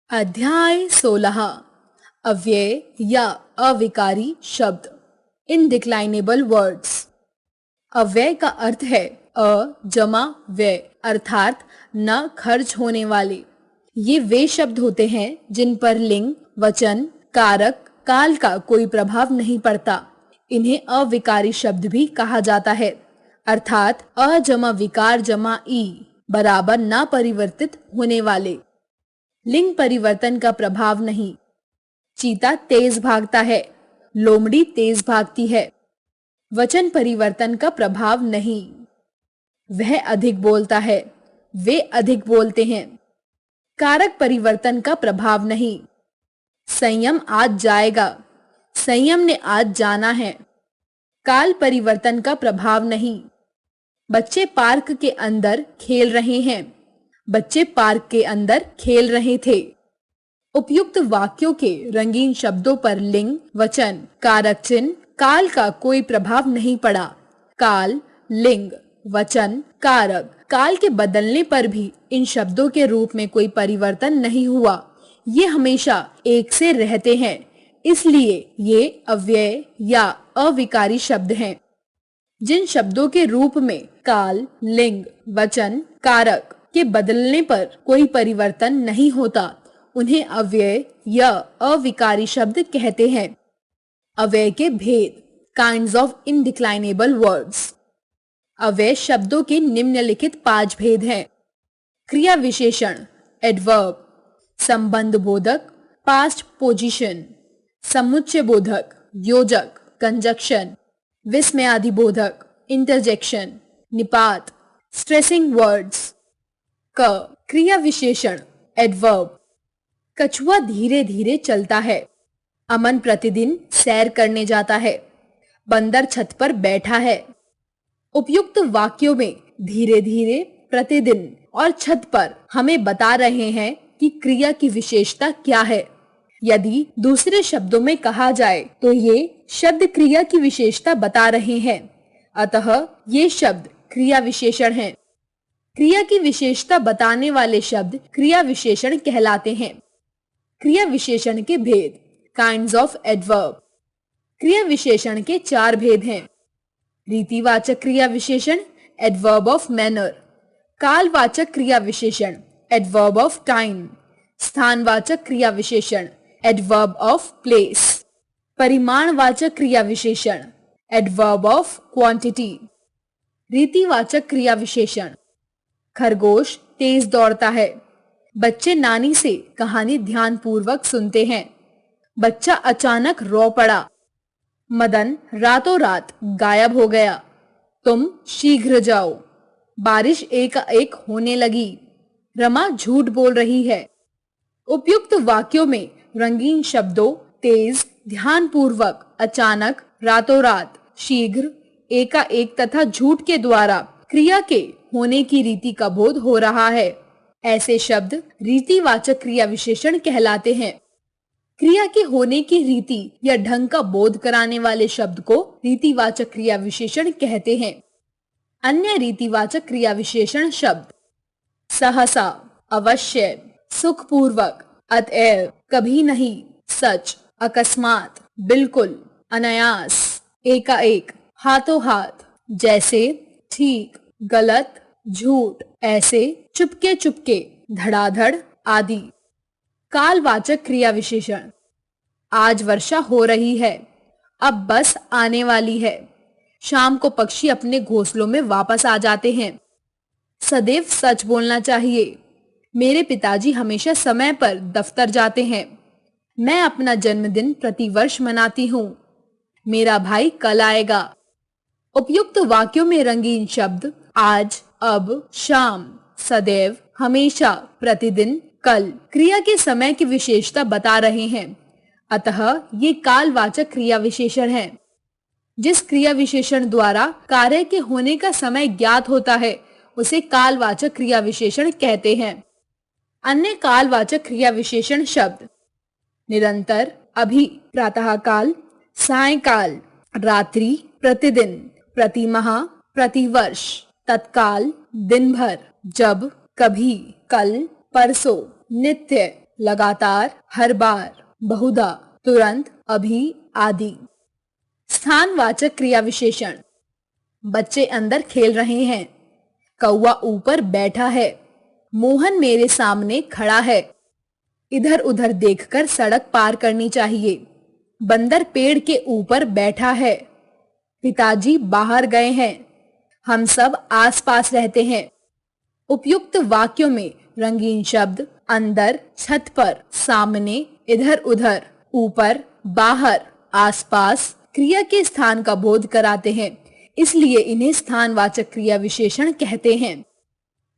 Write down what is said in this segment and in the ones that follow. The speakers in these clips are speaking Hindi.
अध्याय 16 अव्यय या अविकारी शब्द इनडिक्लाइनेबल वर्ड्स। अव्यय का अर्थ है अ जमा व्यय अर्थात न खर्च होने वाले। ये वे शब्द होते हैं जिन पर लिंग, वचन, कारक, काल का कोई प्रभाव नहीं पड़ता। इन्हें अविकारी शब्द भी कहा जाता है अर्थात अ जमा विकार जमा ई बराबर न परिवर्तित होने वाले। लिंग परिवर्तन का प्रभाव नहीं। चीता तेज भागता है, लोमड़ी तेज भागती है। वचन परिवर्तन का प्रभाव नहीं। वह अधिक बोलता है, वे अधिक बोलते हैं। कारक परिवर्तन का प्रभाव नहीं। संयम आज जाएगा, संयम ने आज जाना है। काल परिवर्तन का प्रभाव नहीं। बच्चे पार्क के अंदर खेल रहे हैं, बच्चे पार्क के अंदर खेल रहे थे। उपयुक्त वाक्यों के रंगीन शब्दों पर लिंग, वचन, कारक चिन्ह, काल का कोई प्रभाव नहीं पड़ा। काल, लिंग, वचन, कारक, काल के बदलने पर भी इन शब्दों के रूप में कोई परिवर्तन नहीं हुआ। ये हमेशा एक से रहते हैं, इसलिए ये अव्यय या अविकारी शब्द हैं। जिन शब्दों के रूप में काल, लिंग, वचन, कारक के बदलने पर कोई परिवर्तन नहीं होता उन्हें अव्यय या अविकारी शब्द कहते हैं। अव्यय के भेद काइंड्स ऑफ इनडिक्लाइनेबल वर्ड्स। अव्यय शब्दों के निम्नलिखित 5 भेद हैं। क्रिया विशेषण एडवर्ब, संबंध बोधक पास्ट पोजीशन, समुच्चय बोधक योजक कंजक्शन, विस्मयादि बोधक इंटरजेक्शन, निपात स्ट्रेसिंग वर्ड्स। क क्रिया विशेषण एडवर्ब, कछुआ धीरे धीरे चलता है। अमन प्रतिदिन सैर करने जाता है। बंदर छत पर बैठा है। उपयुक्त वाक्यों में धीरे धीरे, प्रतिदिन और छत पर हमें बता रहे हैं कि क्रिया की विशेषता क्या है। यदि दूसरे शब्दों में कहा जाए तो ये शब्द क्रिया की विशेषता बता रहे हैं, अतः ये शब्द क्रिया विशेषण हैं। क्रिया की विशेषता बताने वाले शब्द क्रिया विशेषण कहलाते हैं। क्रिया विशेषण के भेद काइंड्स ऑफ एडवर्ब। क्रिया विशेषण के 4 भेद हैं। रीतिवाचक क्रिया विशेषण एडवर्ब ऑफ मैनर, कालवाचक क्रिया विशेषण एडवर्ब ऑफ टाइम, स्थानवाचक क्रिया विशेषण एडवर्ब ऑफ प्लेस, परिमाणवाचक क्रिया विशेषण एडवर्ब ऑफ क्वांटिटी। रीतिवाचक क्रिया विशेषण खरगोश तेज दौड़ता है। बच्चे नानी से कहानी ध्यानपूर्वक सुनते हैं। बच्चा अचानक रो पड़ा। मदन रातों रात गायब हो गया। तुम शीघ्र जाओ। बारिश एकाएक होने लगी। रमा झूठ बोल रही है। उपयुक्त वाक्यों में रंगीन शब्दों तेज, ध्यानपूर्वक, अचानक, रातों रात, शीघ्र, एकाएक तथा झूठ के द्वारा क्रिया के होने की रीति का बोध हो रहा है। ऐसे शब्द रीतिवाचक क्रिया विशेषण कहलाते हैं। क्रिया के होने की रीति या ढंग का बोध कराने वाले शब्द को रीतिवाचक क्रिया विशेषण कहते हैं। अन्य रीतिवाचक क्रिया विशेषण शब्द सहसा, अवश्य, सुखपूर्वक, अतएव, कभी नहीं, सच, अकस्मात, बिल्कुल, अनायास, एकाएक, हाथों हाथ, जैसे, ठीक, गलत, झूठ, ऐसे, चुपके चुपके, धड़ाधड़ आदि। कालवाचक क्रिया विशेषण आज वर्षा हो रही है। अब बस आने वाली है। शाम को पक्षी अपने घोंसलों में वापस आ जाते हैं। सदैव सच बोलना चाहिए। मेरे पिताजी हमेशा समय पर दफ्तर जाते हैं। मैं अपना जन्मदिन प्रतिवर्ष मनाती हूँ। मेरा भाई कल आएगा। उपयुक्त वाक्यों में रंगीन शब्द आज, अब, शाम, सदैव, हमेशा, प्रतिदिन, कल क्रिया के समय की विशेषता बता रहे हैं, अतः ये कालवाचक क्रिया विशेषण हैं। जिस क्रिया विशेषण द्वारा कार्य के होने का समय ज्ञात होता है उसे कालवाचक क्रिया विशेषण कहते हैं। अन्य कालवाचक क्रिया विशेषण शब्द निरंतर, अभी, प्रातःकाल, सायंकाल, रात्रि, प्रतिदिन, प्रतिमाह, प्रतिवर्ष, तत्काल, दिन भर, जब, कभी, कल, परसों, नित्य, लगातार, हर बार, बहुधा, तुरंत, अभी आदि। स्थानवाचक क्रिया विशेषण। बच्चे अंदर खेल रहे हैं। कौवा ऊपर बैठा है। मोहन मेरे सामने खड़ा है। इधर उधर देखकर सड़क पार करनी चाहिए। बंदर पेड़ के ऊपर बैठा है। पिताजी बाहर गए हैं। हम सब आसपास रहते हैं। उपयुक्त वाक्यों में रंगीन शब्द अंदर, छत पर, सामने, इधर उधर, ऊपर, बाहर, आसपास क्रिया के स्थान का बोध कराते हैं, इसलिए इन्हें स्थानवाचक क्रिया विशेषण कहते हैं।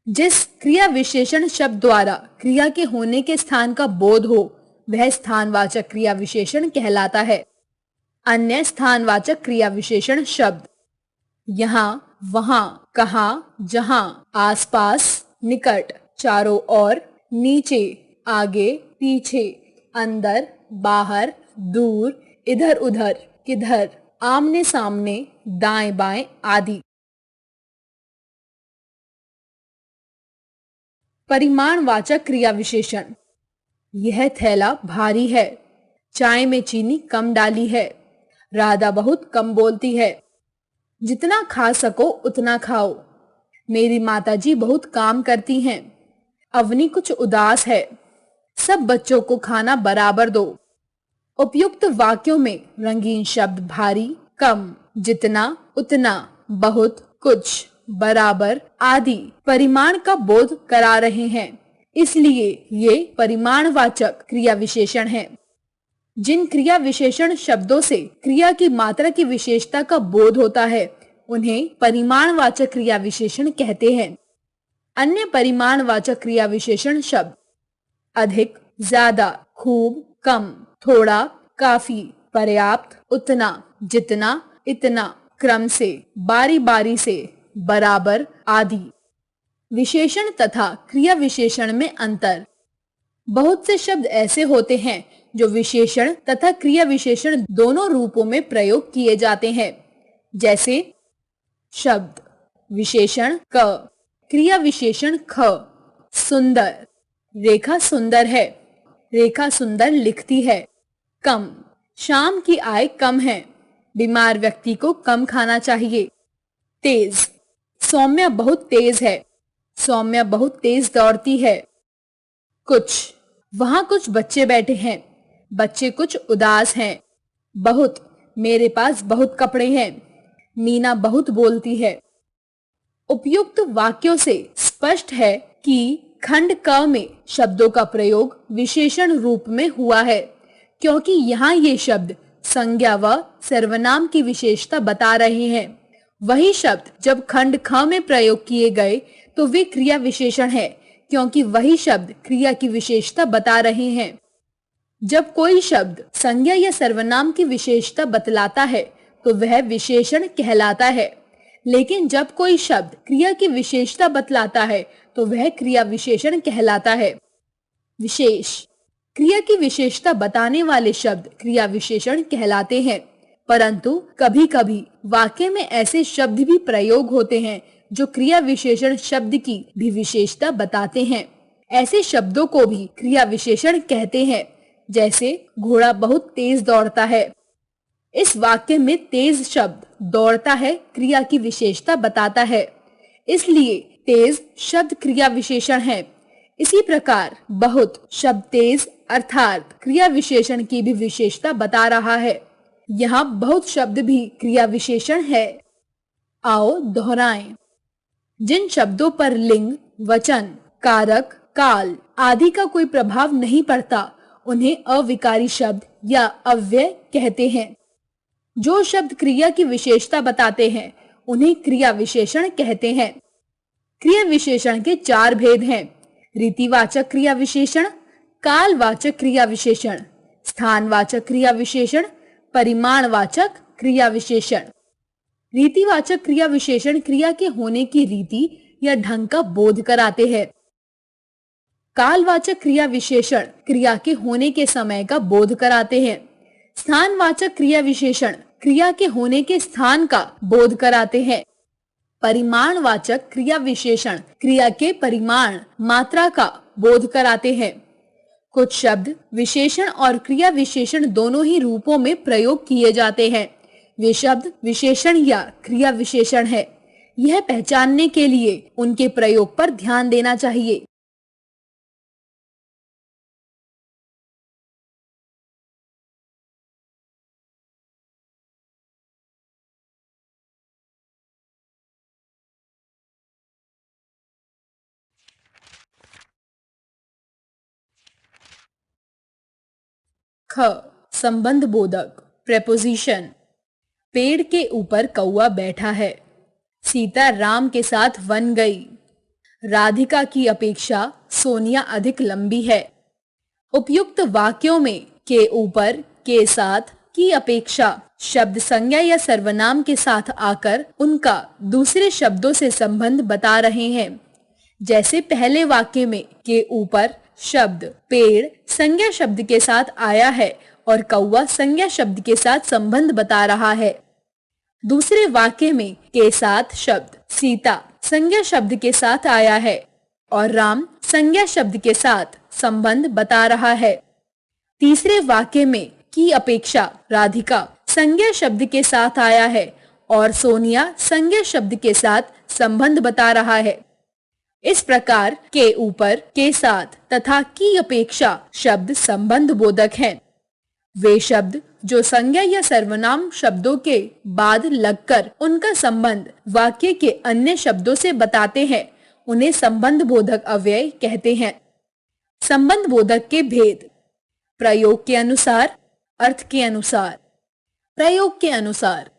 जिस क्रिया विशेषण शब्द द्वारा क्रिया के होने के स्थान का बोध हो वह स्थानवाचक क्रिया विशेषण कहलाता है। अन्य स्थानवाचक क्रिया विशेषण शब्द यहाँ, वहां, कहाँ, जहां, आसपास, निकट, चारों ओर, नीचे, आगे, पीछे, अंदर, बाहर, दूर, इधर उधर, किधर, आमने सामने, दाएं बाएं आदि। परिमाणवाचक क्रिया विशेषण। यह थैला भारी है। चाय में चीनी कम डाली है। राधा बहुत कम बोलती है। जितना खा सको उतना खाओ। मेरी माताजी बहुत काम करती हैं। अवनी कुछ उदास है। सब बच्चों को खाना बराबर दो। उपयुक्त वाक्यों में रंगीन शब्द भारी, कम, जितना, उतना, बहुत, कुछ, बराबर आदि परिमाण का बोध करा रहे हैं, इसलिए ये परिमाणवाचक क्रिया विशेषण हैं। जिन क्रिया विशेषण शब्दों से क्रिया की मात्रा की विशेषता का बोध होता है उन्हें परिमाणवाचक क्रिया विशेषण कहते हैं। अन्य परिमाणवाचक क्रिया विशेषण शब्द अधिक, ज्यादा, खूब, कम, थोड़ा, काफी, पर्याप्त, उतना, जितना, इतना, क्रम से, बारी बारी से, बराबर आदि। विशेषण तथा क्रिया विशेषण में अंतर। बहुत से शब्द ऐसे होते हैं जो विशेषण तथा क्रिया विशेषण दोनों रूपों में प्रयोग किए जाते हैं, जैसे शब्द विशेषण क, क्रिया विशेषण ख। सुंदर, रेखा सुंदर है। रेखा सुंदर लिखती है। कम, शाम की आय कम है। बीमार व्यक्ति को कम खाना चाहिए। तेज, सौम्या बहुत तेज है। सौम्या बहुत तेज दौड़ती है। कुछ, वहां कुछ बच्चे बैठे हैं। बच्चे कुछ उदास हैं। बहुत, मेरे पास बहुत कपड़े हैं। मीना बहुत बोलती है। उपयुक्त वाक्यों से स्पष्ट है कि खंड क में शब्दों का प्रयोग विशेषण रूप में हुआ है, क्योंकि यहाँ ये शब्द संज्ञा व सर्वनाम की विशेषता बता रहे हैं। वही शब्द जब खंड ख में प्रयोग किए गए तो वे क्रिया विशेषण है, क्योंकि वही शब्द क्रिया की विशेषता बता रहे हैं। जब कोई शब्द संज्ञा या सर्वनाम की विशेषता बतलाता है तो वह विशेषण कहलाता है, लेकिन जब कोई शब्द क्रिया की विशेषता बतलाता है तो वह क्रिया विशेषण कहलाता है। विशेष, क्रिया की विशेषता बताने वाले शब्द क्रिया विशेषण कहलाते हैं, परंतु कभी कभी वाक्य में ऐसे शब्द भी प्रयोग होते हैं जो क्रिया विशेषण शब्द की भी विशेषता बताते हैं। ऐसे शब्दों को भी क्रिया विशेषण कहते हैं, जैसे घोड़ा बहुत तेज दौड़ता है। इस वाक्य में तेज शब्द दौड़ता है क्रिया की विशेषता बताता है, इसलिए तेज शब्द क्रिया विशेषण है। इसी प्रकार बहुत शब्द तेज अर्थात क्रिया विशेषण की भी विशेषता बता रहा है। यहाँ बहुत शब्द भी क्रिया विशेषण है। आओ दोहराएं। जिन शब्दों पर लिंग, वचन, कारक, काल आदि का कोई प्रभाव नहीं पड़ता उन्हें अविकारी शब्द या अव्यय कहते हैं। जो शब्द क्रिया की विशेषता बताते हैं उन्हें क्रिया विशेषण कहते हैं। क्रिया विशेषण के चार भेद हैं: रीतिवाचक क्रिया विशेषण, कालवाचक क्रिया विशेषण, स्थानवाचक क्रिया विशेषण, परिमाणवाचक क्रिया विशेषण। रीतिवाचक क्रिया विशेषण क्रिया के होने की रीति या ढंग का बोध कराते हैं। कालवाचक क्रिया विशेषण क्रिया के होने के समय का बोध कराते हैं। स्थानवाचक क्रिया विशेषण क्रिया के होने के स्थान का बोध कराते हैं। परिमाणवाचक क्रिया विशेषण क्रिया के परिमाण, मात्रा का बोध कराते हैं। कुछ शब्द विशेषण और क्रिया विशेषण दोनों ही रूपों में प्रयोग किए जाते हैं। वे शब्द विशेषण या क्रिया विशेषण है। यह पहचानने के लिए उनके प्रयोग पर ध्यान देना चाहिए। ख, संबंध बोधक प्रेपोजिशन। पेड़ के ऊपर कौवा बैठा है। सीता राम के साथ वन गई। राधिका की अपेक्षा सोनिया अधिक लंबी है। उपयुक्त वाक्यों में के ऊपर, के साथ, की अपेक्षा शब्द संज्ञा या सर्वनाम के साथ आकर उनका दूसरे शब्दों से संबंध बता रहे हैं। जैसे पहले वाक्य में के ऊपर शब्द पेड़ संज्ञा शब्द के साथ आया है और कौवा संज्ञा शब्द के साथ संबंध बता रहा है। दूसरे वाक्य में के साथ शब्द सीता संज्ञा शब्द के साथ आया है और राम संज्ञा शब्द के साथ संबंध बता रहा है। तीसरे वाक्य में की अपेक्षा राधिका संज्ञा शब्द के साथ आया है और सोनिया संज्ञा शब्द के साथ संबंध बता रहा है। इस प्रकार के ऊपर, के साथ तथा की अपेक्षा शब्द संबंध बोधक हैं। वे शब्द जो संज्ञा या सर्वनाम शब्दों के बाद लगकर उनका संबंध वाक्य के अन्य शब्दों से बताते हैं, उन्हें संबंध बोधक अव्यय कहते हैं। संबंध बोधक के भेद। प्रयोग के अनुसार, अर्थ के अनुसार। प्रयोग के अनुसार।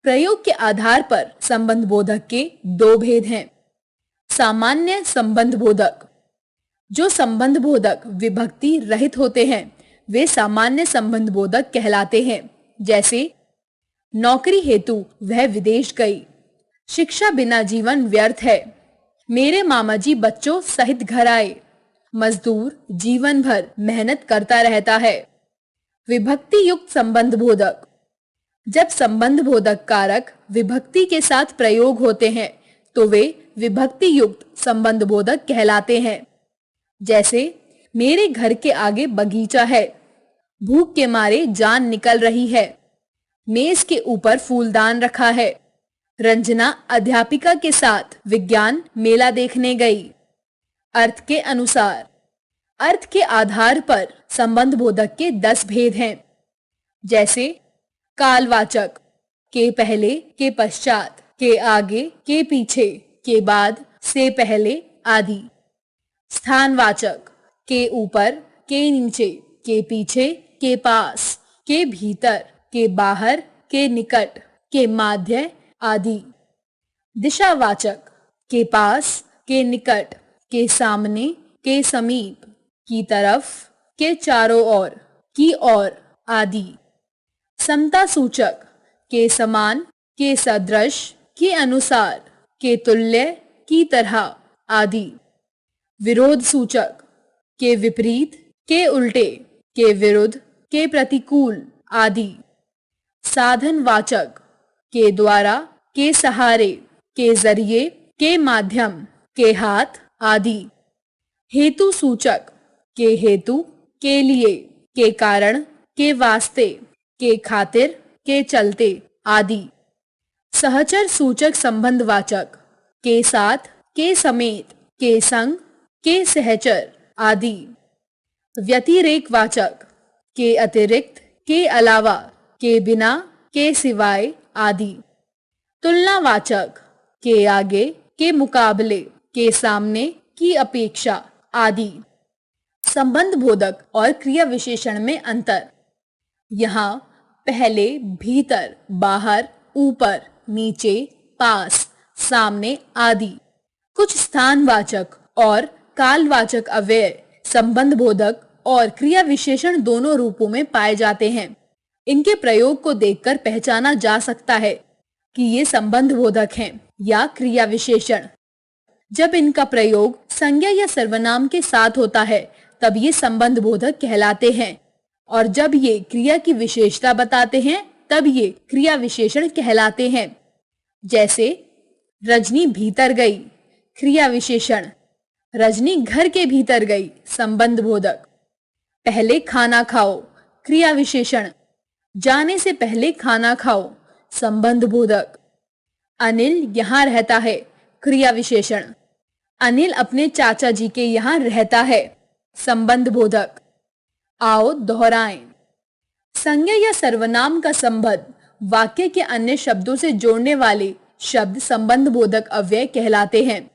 प्रयोग के आधार पर संबंध बोधक के दो भेद हैं। सामान्य संबंध बोधक। जो संबंध बोधक विभक्ति रहित होते हैं वे सामान्य संबंध बोधक कहलाते हैं। जैसे नौकरी हेतु वह विदेश गई। शिक्षा बिना जीवन व्यर्थ है। मेरे मामा जी बच्चों सहित घर आए। मजदूर जीवन भर मेहनत करता रहता है। विभक्ति युक्त संबंध बोधक। जब संबंध बोधक कारक विभक्ति के साथ प्रयोग होते हैं तो वे विभक्ति युक्त संबंध बोधक कहलाते हैं। जैसे मेरे घर के आगे बगीचा है। भूख के मारे जान निकल रही है। मेज के ऊपर फूलदान रखा है। रंजना अध्यापिका के साथ विज्ञान मेला देखने गई। अर्थ के अनुसार। अर्थ के आधार पर संबंध बोधक के 10 भेद हैं। जैसे कालवाचक, के पहले, के पश्चात, के आगे, के पीछे, के बाद, से पहले आदि। स्थानवाचक, के ऊपर, के नीचे, के पीछे, के पास, के भीतर, के बाहर, के निकट, के माध्य आदि। दिशावाचक, के पास, के निकट, के सामने, के समीप, की तरफ, के चारों ओर, की ओर आदि। समता सूचक, के समान, के सदृश, के अनुसार, के तुल्य, की तरह आदि। विरोध सूचक, के विपरीत, के उल्टे, के विरुद्ध, के प्रतिकूल आदि। साधनवाचक, के द्वारा, के सहारे, के जरिए, के माध्यम, के हाथ आदि। हेतु सूचक, के हेतु, के लिए, के कारण, के वास्ते, के खातिर, के चलते आदि। सहचर सूचक संबंधवाचक, के साथ, के समेत, के संग, के सहचर आदि। व्यतिरेक वाचक, के अतिरिक्त, के अलावा, के बिना, के सिवाय आदि। तुलनावाचक, के आगे, के मुकाबले, के सामने, की अपेक्षा आदि। संबंध बोधक और क्रिया विशेषण में अंतर। यहाँ पहले भीतर, बाहर, ऊपर, नीचे, पास, सामने आदि कुछ स्थानवाचक और कालवाचक अव्यय संबंध बोधक और क्रिया विशेषण दोनों रूपों में पाए जाते हैं। इनके प्रयोग को देखकर पहचाना जा सकता है कि ये संबंध बोधक हैं या क्रिया विशेषण। जब इनका प्रयोग संज्ञा या सर्वनाम के साथ होता है तब ये संबंध बोधक कहलाते हैं और जब ये क्रिया की विशेषता बताते हैं तब ये क्रिया विशेषण कहलाते हैं। जैसे रजनी भीतर गई, क्रिया विशेषण। रजनी घर के भीतर गई, संबंध बोधक। पहले खाना खाओ, क्रिया विशेषण। जाने से पहले खाना खाओ, संबंध बोधक। अनिल यहाँ रहता है, क्रिया विशेषण। अनिल अपने चाचा जी के यहाँ रहता है, संबंध बोधक। आओ दोहराएं। संज्ञा या सर्वनाम का संबंध वाक्य के अन्य शब्दों से जोड़ने वाले शब्द संबंध बोधक अव्यय कहलाते हैं।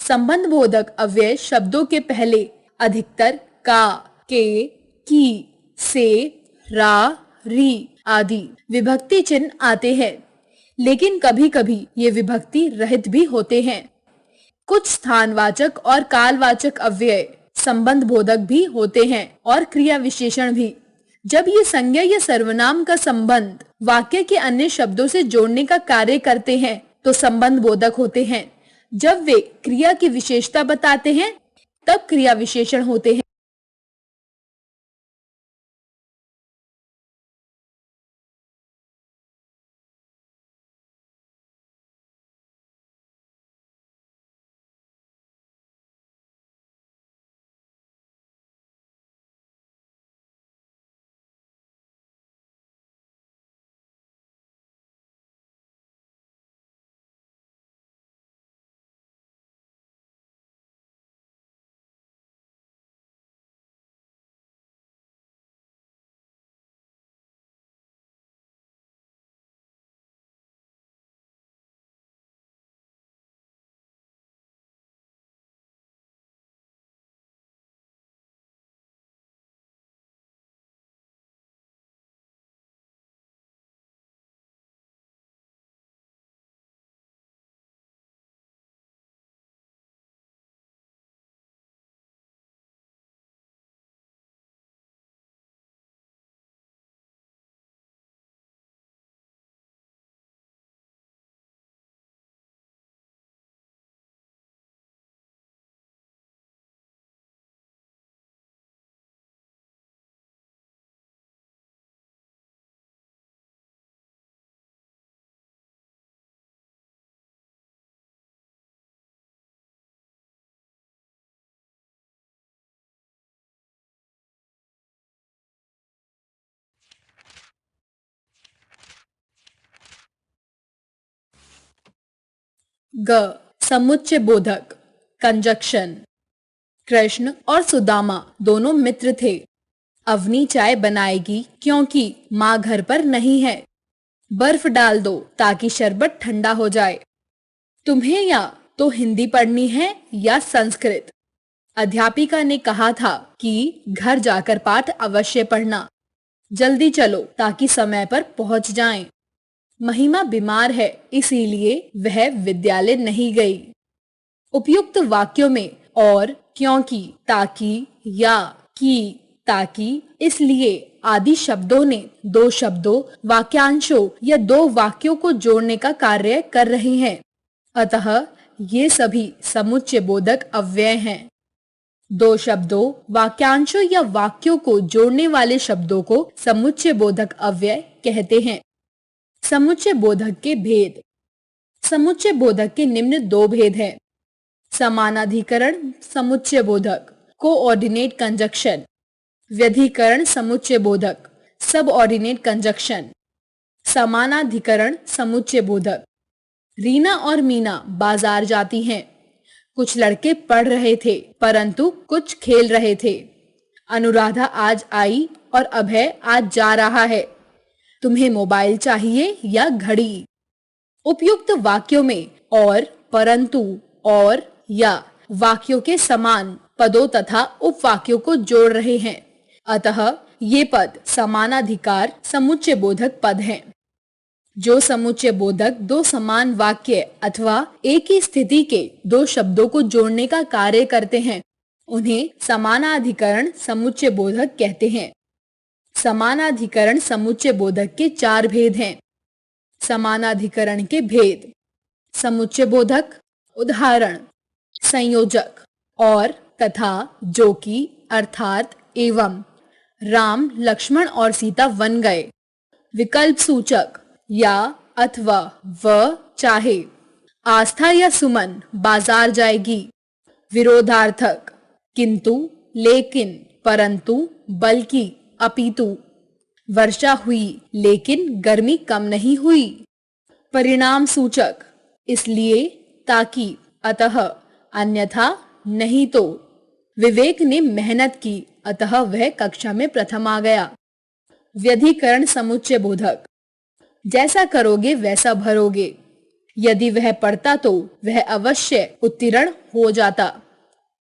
संबंध बोधक अव्यय शब्दों के पहले अधिकतर का, के, की, से, रा, री आदि विभक्ति चिन्ह आते हैं, लेकिन कभी कभी ये विभक्ति रहित भी होते हैं। कुछ स्थानवाचक और कालवाचक अव्यय संबंध बोधक भी होते हैं और क्रिया विशेषण भी। जब ये संज्ञा या सर्वनाम का संबंध वाक्य के अन्य शब्दों से जोड़ने का कार्य करते हैं तो संबंध बोधक होते हैं। जब वे क्रिया की विशेषता बताते हैं तब क्रिया विशेषण होते हैं। ग, समुच्चय बोधक कंजक्शन। कृष्ण और सुदामा दोनों मित्र थे। अवनी चाय बनाएगी क्योंकि माँ घर पर नहीं है। बर्फ डाल दो ताकि शरबत ठंडा हो जाए। तुम्हें या तो हिंदी पढ़नी है या संस्कृत। अध्यापिका ने कहा था कि घर जाकर पाठ अवश्य पढ़ना। जल्दी चलो ताकि समय पर पहुंच जाएं। महिमा बीमार है इसीलिए वह विद्यालय नहीं गई। उपयुक्त वाक्यों में और, क्योंकि, ताकि, या, कि, ताकि, इसलिए आदि शब्दों ने दो शब्दों, वाक्यांशों या दो वाक्यों को जोड़ने का कार्य कर रहे हैं। अतः ये सभी समुच्चय बोधक अव्यय हैं। दो शब्दों, वाक्यांशों या वाक्यों को जोड़ने वाले शब्दों को समुच्चय बोधक अव्यय कहते हैं। समुच्चय बोधक के भेद। समुच्चय बोधक के निम्न दो भेद हैं। समानाधिकरण समुच्चय बोधक, कोऑर्डिनेट कंजक्शन। व्यधिकरण समुच्चय बोधक, सबऑर्डिनेट कंजक्शन। समानाधिकरण समुच्चय बोधक। रीना और मीना बाजार जाती हैं। कुछ लड़के पढ़ रहे थे परंतु कुछ खेल रहे थे। अनुराधा आज आई और अभय आज जा रहा है। तुम्हें मोबाइल चाहिए या घड़ी? उपयुक्त वाक्यों में और, परंतु, और, या वाक्यों के समान पदों तथा उपवाक्यों को जोड़ रहे हैं। अतः ये पद समानाधिकार समुच्चय बोधक पद हैं। जो समुच्चय बोधक दो समान वाक्य अथवा एक ही स्थिति के दो शब्दों को जोड़ने का कार्य करते हैं उन्हें समानाधिकरण समुच्चय बोधक कहते हैं। समानाधिकरण समुच्चय बोधक के चार भेद हैं। समानाधिकरण के भेद। समुच्चय बोधक, उदाहरण, संयोजक, और, तथा, जो कि, अर्थात, एवं। राम, लक्ष्मण और सीता वन गए। विकल्प सूचक, या, अथवा, व, चाहे। आस्था या सुमन बाजार जाएगी। विरोधार्थक, किंतु, लेकिन, परंतु, बल्कि, अपितु। वर्षा हुई लेकिन गर्मी कम नहीं हुई। परिणाम सूचक, इसलिए, ताकि, अतः, अन्यथा, नहीं तो। विवेक ने मेहनत की, अतः वह कक्षा में प्रथम आ गया। व्यधिकरण समुच्चय बोधक, जैसा करोगे वैसा भरोगे। यदि वह पढ़ता तो वह अवश्य उत्तीर्ण हो जाता।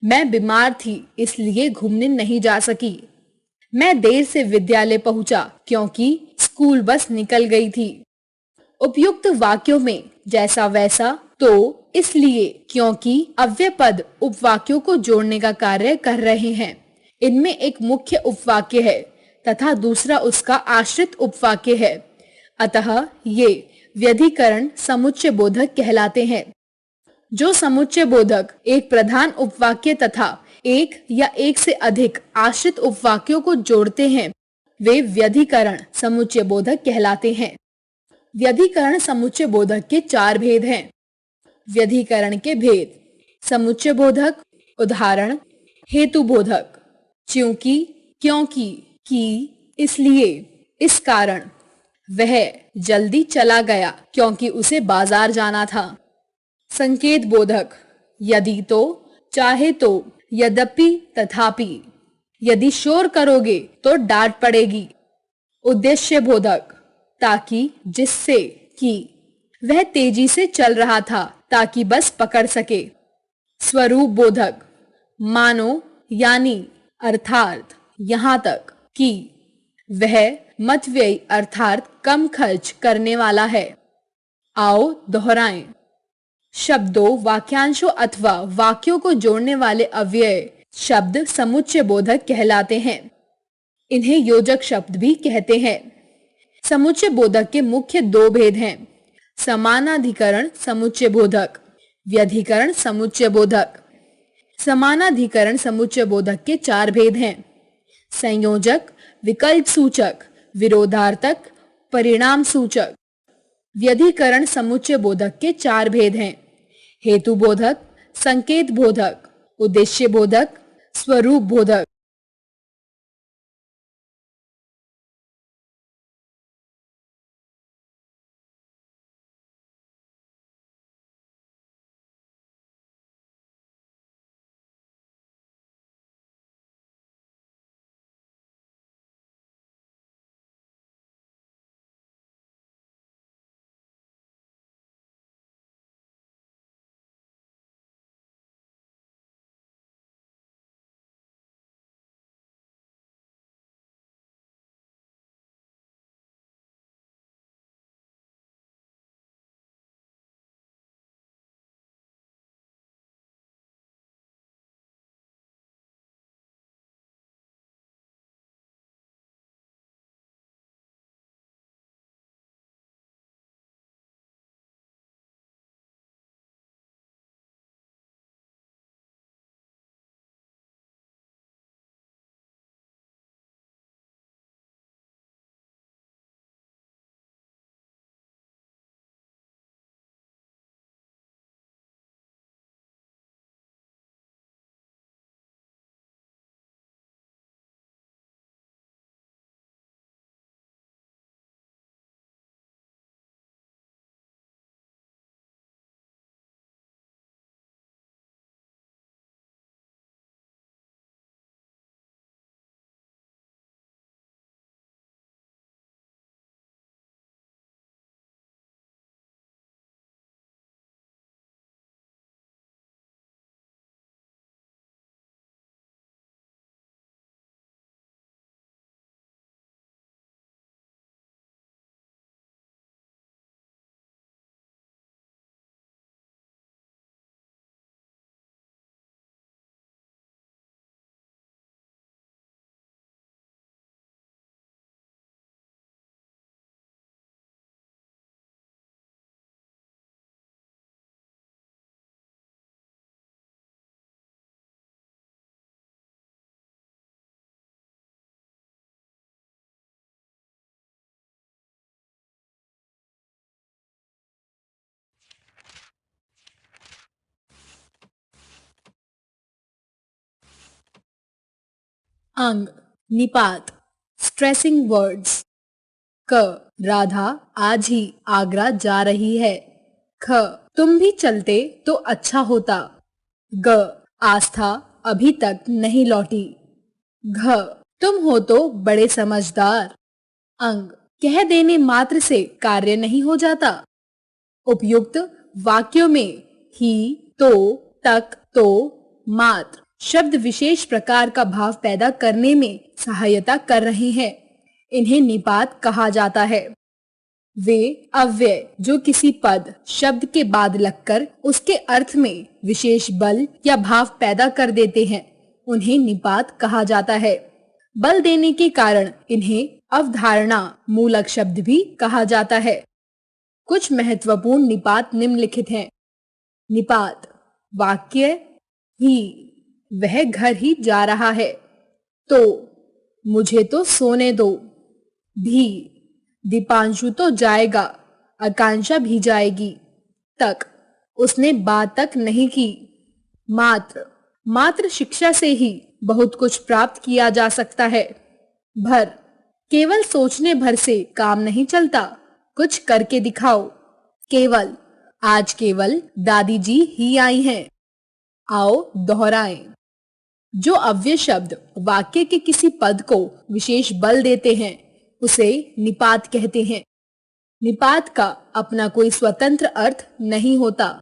मैं बीमार थी इसलिए घूमने नहीं जा सकी। मैं देर से विद्यालय पहुंचा क्योंकि स्कूल बस निकल गई थी। उपयुक्त वाक्यों में जैसा वैसा, तो, इसलिए, क्योंकि अव्यय पद उपवाक्यों को जोड़ने का कार्य कर रहे हैं। इनमें एक मुख्य उपवाक्य है तथा दूसरा उसका आश्रित उपवाक्य है। अतः ये व्यधिकरण समुच्चय बोधक कहलाते हैं। जो समुच्चय बोधक एक प्रधान उपवाक्य तथा एक या एक से अधिक आश्रित उपवाक्यों को जोड़ते हैं, वे व्यधिकरण समुच्चय बोधक कहलाते हैं। व्यधिकरण समुच्चय बोधक के चार भेद हैं। व्यधिकरण के भेद: समुच्चय बोधक, उदाहरण, हेतु बोधक, क्योंकि, क्योंकि, कि, इसलिए, इस कारण। वह जल्दी चला गया क्योंकि उसे बाजार जाना था। संकेत बोधक, यदि तो, चाहे तो, यद्यपि, तथापि। यदि शोर करोगे तो डांट पड़ेगी। उद्देश्य बोधक, ताकि, जिससे, कि। वह तेजी से चल रहा था ताकि बस पकड़ सके। स्वरूप बोधक, मानो, यानी, अर्थात, यहाँ तक कि। वह मतव्ययी अर्थात कम खर्च करने वाला है। आओ दोहराएं। शब्दों, वाक्यांशों अथवा वाक्यों को जोड़ने वाले अव्यय शब्द समुच्चय बोधक कहलाते हैं। इन्हें योजक शब्द भी कहते हैं। समुच्चय बोधक के मुख्य दो भेद हैं: समानाधिकरण समुच्चय बोधक, व्यधिकरण समुच्चय बोधक। समानाधिकरण समुच्चय बोधक के चार भेद हैं: संयोजक, विकल्प सूचक, विरोधार्थक, परिणाम सूचक। व्यधिकरण समुच्चय बोधक के चार भेद हैं: हेतु बोधक, संकेत बोधक, उद्देश्य बोधक, स्वरूप बोधक। अंग, निपात, स्ट्रेसिंग वर्ड्स। क, राधा आज ही आगरा जा रही है। ख, तुम भी चलते तो अच्छा होता। ग, आस्था अभी तक नहीं लौटी। घ, तुम हो तो बड़े समझदार। अंग, कह देने मात्र से कार्य नहीं हो जाता। उपयुक्त वाक्यों में ही, तो, तक, तो, मात्र शब्द विशेष प्रकार का भाव पैदा करने में सहायता कर रहे हैं। इन्हें निपात कहा जाता है। वे अव्यय जो किसी पद शब्द के बाद लगकर उसके अर्थ में विशेष बल या भाव पैदा कर देते हैं, उन्हें निपात कहा जाता है। बल देने के कारण इन्हें अवधारणा मूलक शब्द भी कहा जाता है। कुछ महत्वपूर्ण निपात निम्नलिखित हैं। निपात वाक्य ही, वह घर ही जा रहा है। तो, मुझे तो सोने दो। भी, दीपांशु तो जाएगा, आकांक्षा भी जाएगी। तक, उसने बात तक नहीं की। मात्र, मात्र शिक्षा से ही बहुत कुछ प्राप्त किया जा सकता है। भर, केवल सोचने भर से काम नहीं चलता, कुछ करके दिखाओ। केवल, आज केवल दादी जी ही आई हैं। आओ दोहराएं। जो अव्यय शब्द वाक्य के किसी पद को विशेष बल देते हैं, उसे निपात कहते हैं। निपात का अपना कोई स्वतंत्र अर्थ नहीं होता।